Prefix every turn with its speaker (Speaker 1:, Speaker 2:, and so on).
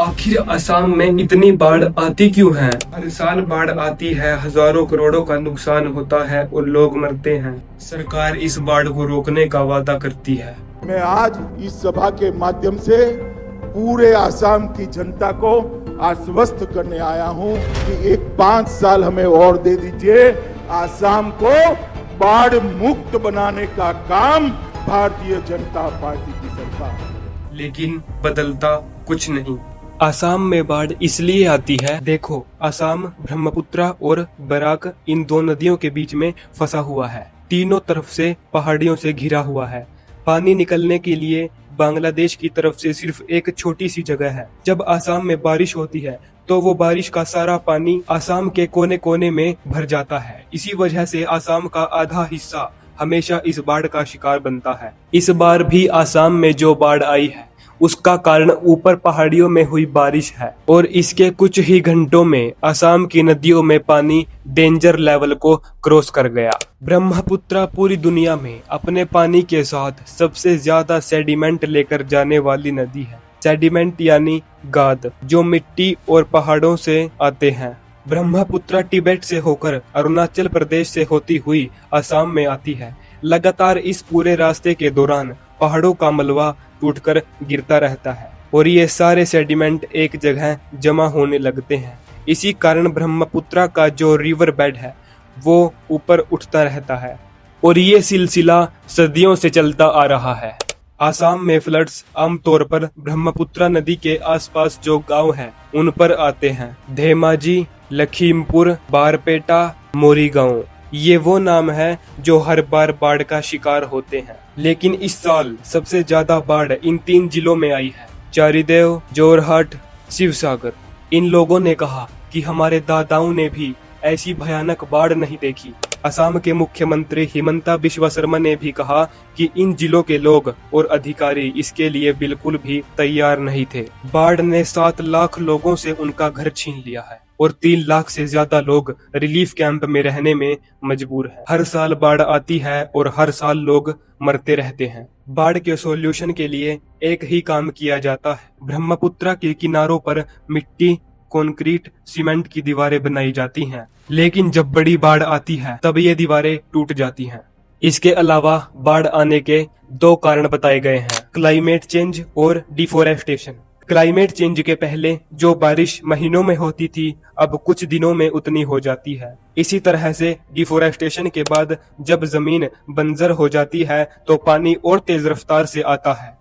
Speaker 1: आखिर असम में इतनी बाढ़ आती क्यों है? हर साल बाढ़ आती है, हजारों करोड़ों का नुकसान होता है और लोग मरते हैं। सरकार इस बाढ़ को रोकने का वादा करती है।
Speaker 2: मैं आज इस सभा के माध्यम से पूरे असम की जनता को आश्वस्त करने आया हूं कि एक 5 साल हमें और दे दीजिए। असम को बाढ़ मुक्त बनाने का काम भारतीय जनता पार्टी की सरकार।
Speaker 1: लेकिन बदलता कुछ नहीं। असम में बाढ़ इसलिए आती है, देखो असम ब्रह्मपुत्र और बराक इन दो नदियों के बीच में फंसा हुआ है। तीनों तरफ से पहाड़ियों से घिरा हुआ है। पानी निकलने के लिए बांग्लादेश की तरफ से सिर्फ एक छोटी सी जगह है। जब असम में बारिश होती है तो वो बारिश का सारा पानी असम के कोने कोने में भर जाता है। इसी वजह से असम का आधा हिस्सा हमेशा इस बाढ़ का शिकार बनता है। इस बार भी असम में जो बाढ़ आई है उसका कारण ऊपर पहाड़ियों में हुई बारिश है और इसके कुछ ही घंटों में असम की नदियों में पानी डेंजर लेवल को क्रॉस कर गया। ब्रह्मपुत्र पूरी दुनिया में अपने पानी के साथ सबसे ज्यादा सेडिमेंट लेकर जाने वाली नदी है। सेडिमेंट यानी गाद, जो मिट्टी और पहाड़ों से आते हैं। ब्रह्मपुत्र तिब्बत से होकर अरुणाचल प्रदेश से होती हुई असम में आती है। लगातार इस पूरे रास्ते के दौरान पहाड़ों का मलबा टूटकर गिरता रहता है और ये सारे सेडिमेंट एक जगह जमा होने लगते हैं। इसी कारण ब्रह्मपुत्र का जो रिवर बेड है वो ऊपर उठता रहता है और ये सिलसिला सदियों से चलता आ रहा है। असम में फ्लड्स आमतौर पर ब्रह्मपुत्र नदी के आसपास जो गांव हैं उन पर आते हैं। धेमाजी, लखीमपुर, बारपेटा, मोरीगांव, ये वो नाम है जो हर बार बाढ़ का शिकार होते हैं। लेकिन इस साल सबसे ज्यादा बाढ़ इन 3 जिलों में आई है, चारीदेव, जोरहाट, शिवसागर। इन लोगों ने कहा कि हमारे दादाओं ने भी ऐसी भयानक बाढ़ नहीं देखी। असम के मुख्यमंत्री हिमंता बिस्वा शर्मा ने भी कहा कि इन जिलों के लोग और अधिकारी इसके लिए बिल्कुल भी तैयार नहीं थे। बाढ़ ने 7 लाख लोगों से उनका घर छीन लिया है और 3 लाख से ज्यादा लोग रिलीफ कैंप में रहने में मजबूर हैं। हर साल बाढ़ आती है और हर साल लोग मरते रहते हैं। बाढ़ के सॉल्यूशन के लिए एक ही काम किया जाता है। ब्रह्मपुत्र के किनारों पर मिट्टी, कंक्रीट, सीमेंट की दीवारें बनाई जाती हैं। लेकिन जब बड़ी बाढ़ आती है तब ये दीवारें टूट जाती हैं। इसके अलावा बाढ़ आने के 2 कारण बताए गए हैं, क्लाइमेट चेंज और डिफोरेस्टेशन। क्लाइमेट चेंज के पहले जो बारिश महीनों में होती थी अब कुछ दिनों में उतनी हो जाती है। इसी तरह से डिफोरेस्टेशन के बाद जब जमीन बंजर हो जाती है तो पानी और तेज रफ्तार से आता है